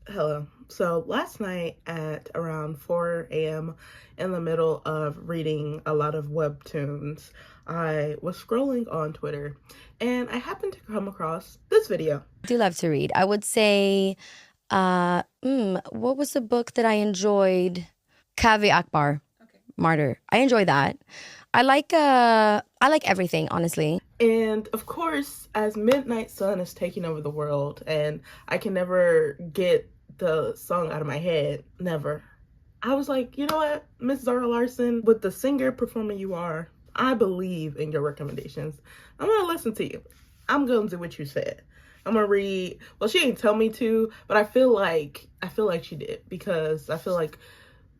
Hello. So last night at around 4 a.m. in the middle of reading a lot of webtoons, I was scrolling on Twitter and I happened to come across this video. I do love to read. I would say, what was the book that I enjoyed? Kaveh Akbar, Martyr. I enjoy that. I like everything, honestly. And of course, as Midnight Sun is taking over the world and I can never get the song out of my head, never. I was like, you know what, Miss Zara Larsson, with the singer performer you are, I believe in your recommendations. I'm gonna listen to you. I'm gonna do what you said. I'm gonna read. Well, she didn't tell me to, but I feel like she did, because I feel like,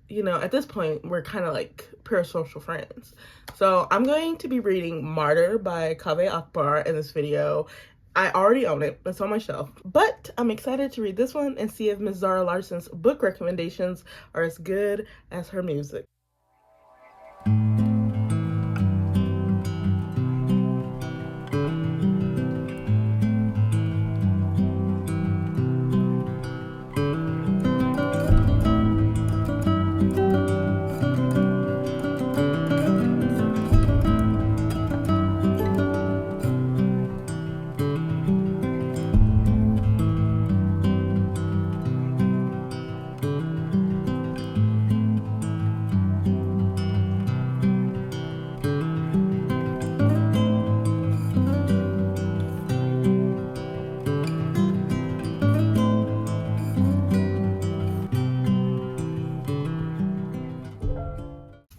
at this point we're kind of like parasocial friends. So I'm going to be reading Martyr by Kaveh Akbar in this video. I already own it. It's on my shelf. But I'm excited to read this one and see if Ms. Zara Larsson's book recommendations are as good as her music.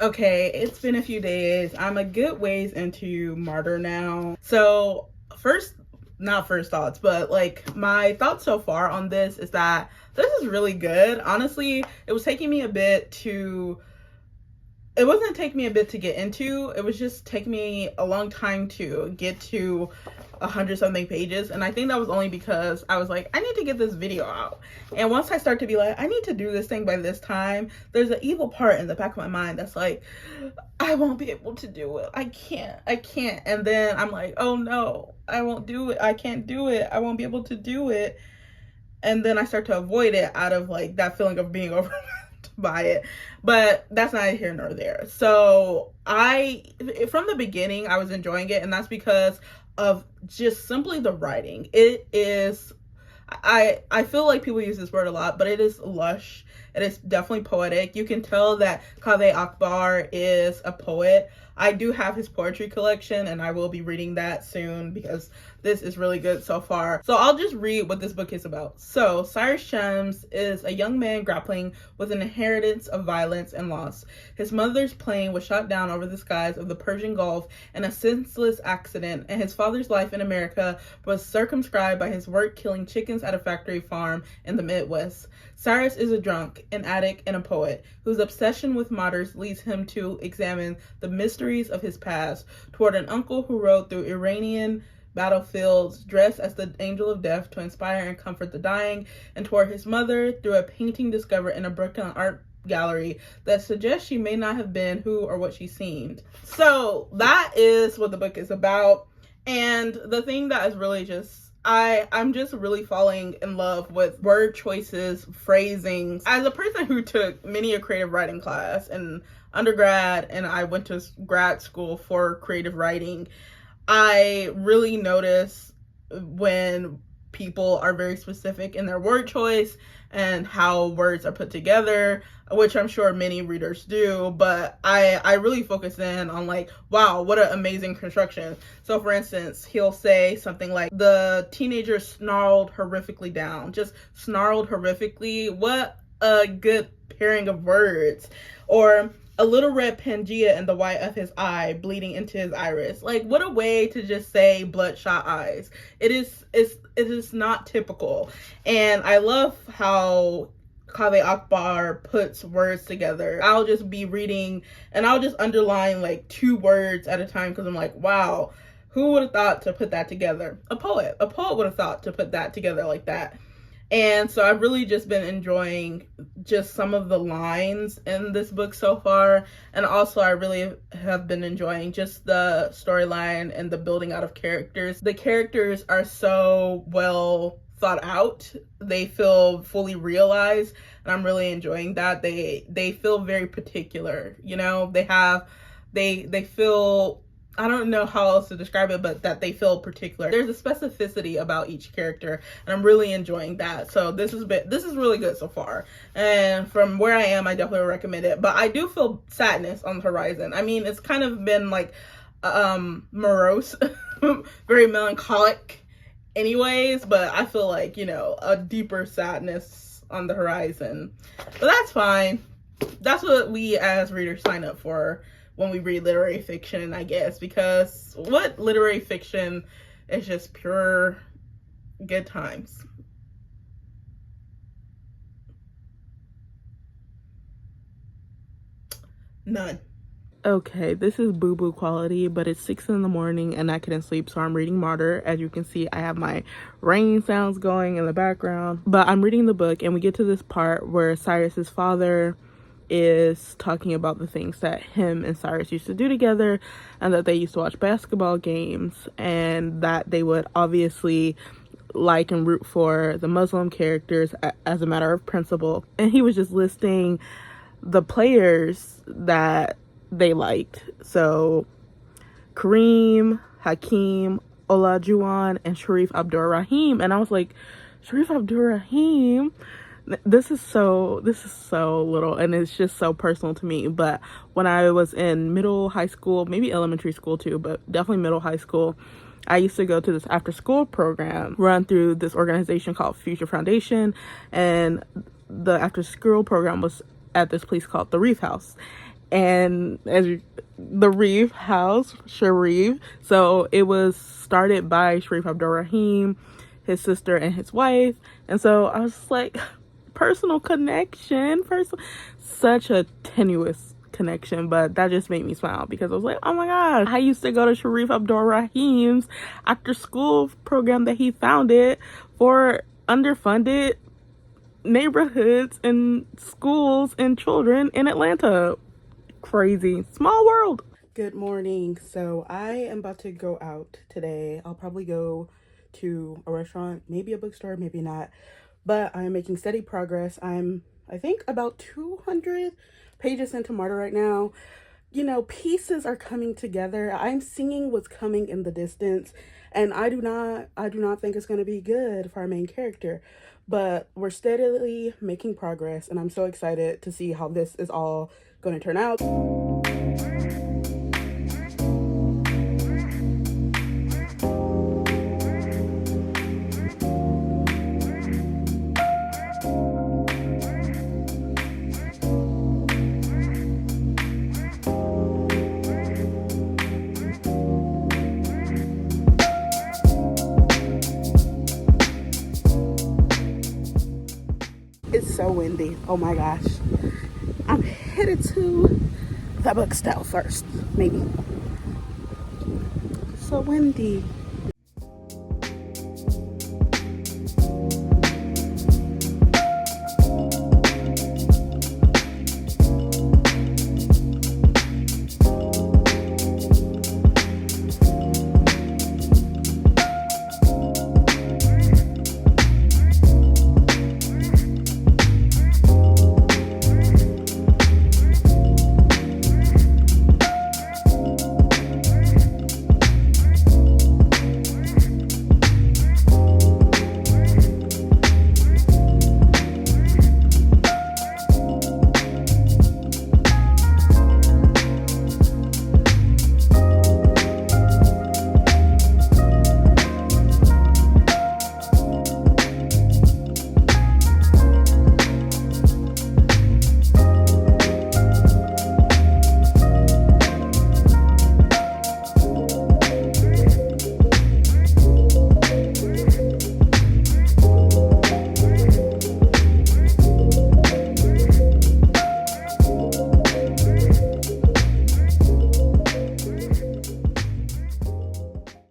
Okay, it's been a few days. I'm a good ways into Martyr now. So not first thoughts, but like my thoughts so far on this is that this is really good. Honestly, it wasn't taking me a bit to get into. It was just taking me a long time to get to 100 something pages, and I think that was only because I was like, I need to get this video out. And once I start to be like, I need to do this thing by this time, there's an evil part in the back of my mind that's like, I won't be able to do it. I can't. And then I'm like, oh no, I won't do it. I can't do it. I won't be able to do it. And then I start to avoid it out of like that feeling of being overwhelmed by it. But that's neither here nor there. So from the beginning, I was enjoying it, and that's because of just simply the writing. It is, I feel like people use this word a lot, but it is lush. It is definitely poetic. You can tell that Kaveh Akbar is a poet. I do have his poetry collection, and I will be reading that soon because this is really good so far. So I'll just read what this book is about. So Cyrus Shams is a young man grappling with an inheritance of violence and loss. His mother's plane was shot down over the skies of the Persian Gulf in a senseless accident, and his father's life in America was circumscribed by his work killing chickens at a factory farm in the Midwest. Cyrus is a drunk, an addict, and a poet whose obsession with martyrs leads him to examine the mysteries of his past, toward an uncle who rode through Iranian battlefields dressed as the angel of death to inspire and comfort the dying, and toward his mother through a painting discovered in a Brooklyn art gallery that suggests she may not have been who or what she seemed. So that is what the book is about. And the thing that is really just, I'm just really falling in love with word choices, phrasings. As a person who took many a creative writing class in undergrad, and I went to grad school for creative writing, I really notice when people are very specific in their word choice and how words are put together, which I'm sure many readers do, but I really focus in on like, wow, what an amazing construction. So for instance, he'll say something like, the teenager snarled horrifically down, just snarled horrifically. What a good pairing of words. Or a little red Pangea in the white of his eye, bleeding into his iris. Like, what a way to just say bloodshot eyes. It is not typical. And I love how Kaveh Akbar puts words together. I'll just be reading and I'll just underline like 2 words at a time because I'm like, wow, who would have thought to put that together? A poet would have thought to put that together like that. And so I've really just been enjoying just some of the lines in this book so far. And also I really have been enjoying just the storyline and the building out of characters. The characters are so well thought out. They feel fully realized, and I'm really enjoying that. They feel very particular, you know. They feel, I don't know how else to describe it, but that they feel particular. There's a specificity about each character, and I'm really enjoying that. So this is really good so far. And from where I am, I definitely recommend it. But I do feel sadness on the horizon. I mean, it's kind of been like morose, very melancholic anyways, but I feel like, you know, a deeper sadness on the horizon. But that's fine. That's what we as readers sign up for when we read literary fiction, I guess, because what literary fiction is just pure good times. None. Okay, this is boo-boo quality, but it's 6 in the morning and I couldn't sleep, so I'm reading Martyr. As you can see, I have my rain sounds going in the background, but I'm reading the book, and we get to this part where Cyrus's father is talking about the things that him and Cyrus used to do together, and that they used to watch basketball games, and that they would obviously like and root for the Muslim characters as a matter of principle. And he was just listing the players that they liked. So Kareem, Hakeem, Olajuwon, and Sharif Abdur-Rahim. And I was like, Sharif Abdur-Rahim? This is so little, and it's just so personal to me. But when I was in middle high school, maybe elementary school too, but definitely middle high school, I used to go to this after school program run through this organization called Future Foundation, and the after school program was at this place called the Reef House. And the Reef House, Sharif, so it was started by Sharif Abdur-Rahim, his sister, and his wife. And so I was just like, personal connection, such a tenuous connection, but that just made me smile, because I was like, oh my god, I used to go to Sharif Abdur-Rahim's after school program that he founded for underfunded neighborhoods and schools and children in Atlanta. Crazy small world. Good morning. So I am about to go out today. I'll probably go to a restaurant, maybe a bookstore, maybe not, but I'm making steady progress. I think about 200 pages into Martyr right now. You know, pieces are coming together. I'm seeing what's coming in the distance, and I do not think it's going to be good for our main character, but we're steadily making progress, and I'm so excited to see how this is all going to turn out. It's so windy. Oh my gosh. I'm headed to the bookstore first, maybe. So windy.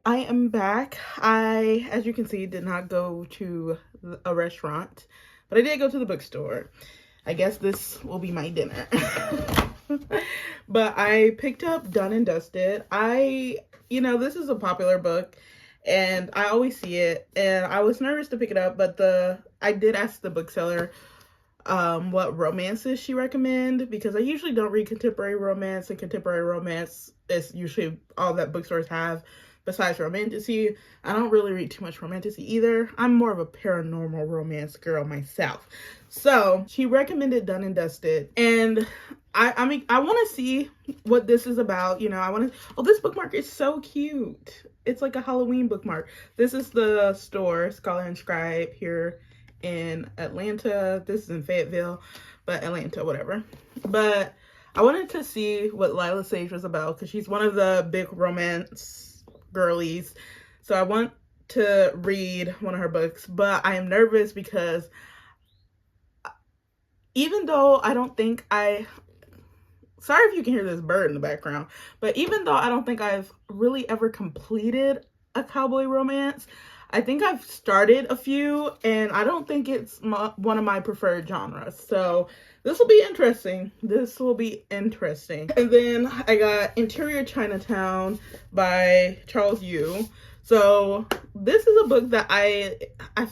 I am back. I, as you can see, did not go to a restaurant, but I did go to the bookstore. I guess this will be my dinner. But I picked up Done and Dusted. This is a popular book, and I always see it, and I was nervous to pick it up, but I did ask the bookseller what romances she recommend, because I usually don't read contemporary romance, and contemporary romance is usually all that bookstores have besides romantasy. I don't really read too much romantasy either. I'm more of a paranormal romance girl myself. So she recommended Done and Dusted, and I mean, I want to see what this is about. You know, I want to, oh, this bookmark is so cute. It's like a Halloween bookmark. This is the store, Scholar and Scribe, here in Atlanta. This is in Fayetteville, but Atlanta, whatever. But I wanted to see what Lila Sage was about, because she's one of the big romance girlies. So I want to read one of her books, but I am nervous because even though I don't think sorry if you can hear this bird in the background, but even though I don't think I've really ever completed a cowboy romance, I think I've started a few, and I don't think it's one of my preferred genres. So this will be interesting. This will be interesting. And then I got Interior Chinatown by Charles Yu. So this is a book that I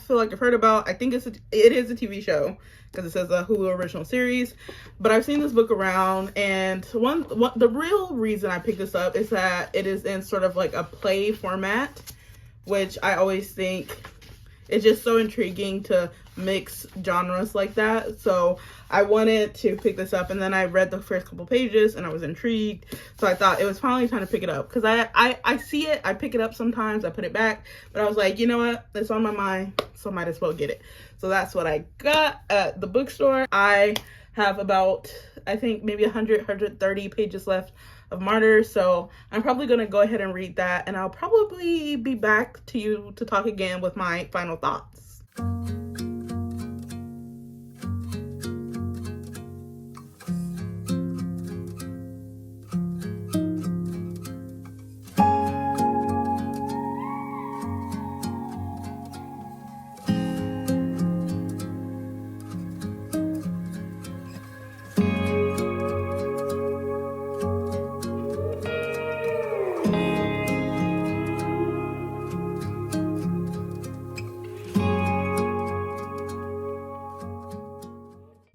feel like I've heard about. I think it is a TV show, because it says a Hulu original series. But I've seen this book around, and the real reason I picked this up is that it is in sort of like a play format, which I always think it's just so intriguing to mix genres like that. So I wanted to pick this up, and then I read the first couple pages and I was intrigued. So I thought it was finally time to pick it up, because I see it, I pick it up sometimes, I put it back, but I was like, you know what, it's on my mind, so I might as well get it. So that's what I got at the bookstore. I have about, I think maybe 130 pages left of Martyr, so I'm probably going to go ahead and read that, and I'll probably be back to you to talk again with my final thoughts.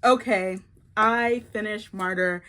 Okay, I finished Martyr,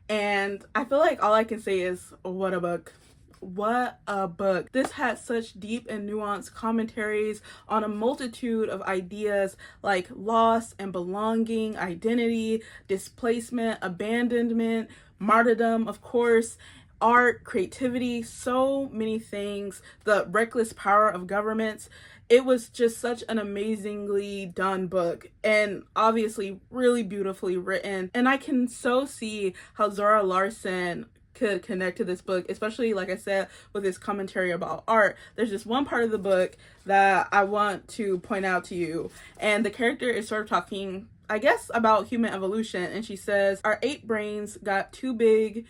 and I feel like all I can say is, what a book. What a book. This had such deep and nuanced commentaries on a multitude of ideas like loss and belonging, identity, displacement, abandonment, martyrdom, of course, art, creativity, so many things, the reckless power of governments. It was just such an amazingly done book, and obviously really beautifully written. And I can so see how Zara Larsson could connect to this book, especially, like I said, with his commentary about art. There's just one part of the book that I want to point out to you, and the character is sort of talking, I guess, about human evolution, and she says, our 8 brains got too big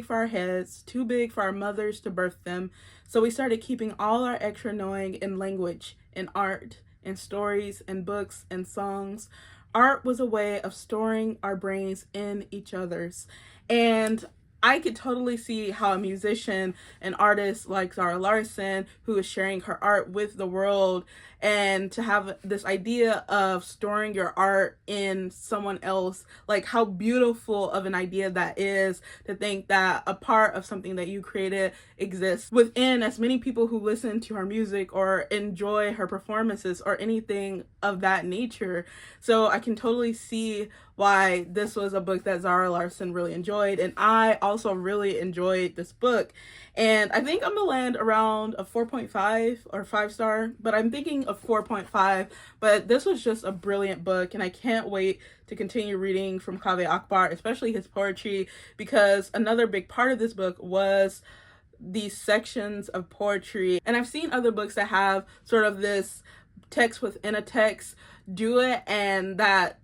for our heads, too big for our mothers to birth them, so we started keeping all our extra knowing in language, in art, in stories, in books, and songs. Art was a way of storing our brains in each other's. And I could totally see how a musician, an artist like Zara Larsson, who is sharing her art with the world, and to have this idea of storing your art in someone else, like how beautiful of an idea that is, to think that a part of something that you created exists within as many people who listen to her music or enjoy her performances or anything of that nature. So I can totally see why this was a book that Zara Larsson really enjoyed, and I also really enjoyed this book. And I think I'm gonna land around a 4.5 or 5-star, but I'm thinking of 4.5. But this was just a brilliant book, and I can't wait to continue reading from Kaveh Akbar, especially his poetry, because another big part of this book was these sections of poetry. And I've seen other books that have sort of this text within a text do it, and that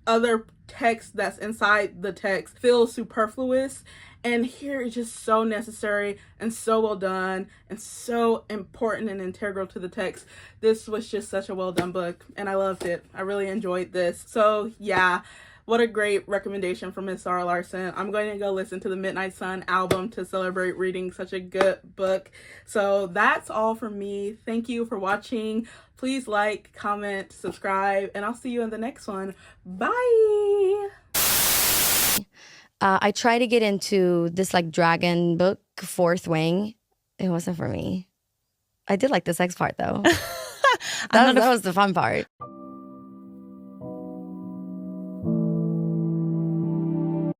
other text that's inside the text feels superfluous. And here it's just so necessary and so well done and so important and integral to the text. This was just such a well done book, and I loved it. I really enjoyed this. So yeah, What a great recommendation from Miss Zara Larsson. I'm going to go listen to the Midnight Sun album to celebrate reading such a good book. So that's all from me. Thank you for watching. Please like, comment, subscribe, and I'll see you in the next one. Bye! I tried to get into this like dragon book, Fourth Wing. It wasn't for me. I did like the sex part though. That was the fun part.